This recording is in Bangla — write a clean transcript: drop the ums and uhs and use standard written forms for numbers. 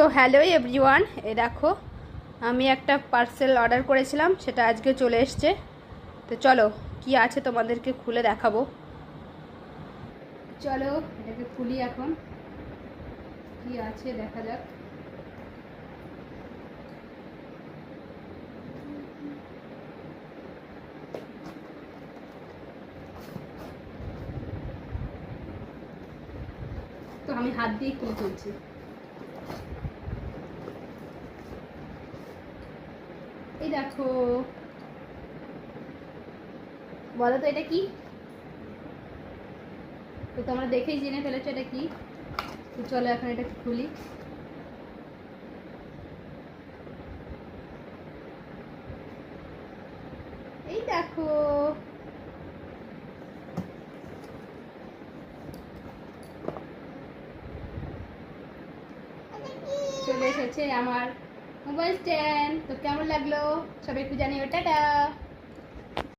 তো হ্যালো এভরিওয়ান, এ দেখো আমি একটা পার্সেল অর্ডার করেছিলাম, সেটা আজকে চলে এসছে। তো চলো কি আছে তোমাদেরকে খুলে দেখাবো। চলো এটাকে খুলি, এখন কি আছে দেখা যাক। তো আমি হাত দিয়ে খুলে ফেলছি। এই দেখো, বলো তো এটা কি? তো তোমরা দেখেই জেনে ফেলেছো এটা কি। তো চলো এখন এটা খুলি। এই দেখো, চলে এসেছে আমার মোবাইল স্ট্যান্ড। তো কেমন লাগলো সবাই একটু জানিও। টাটা।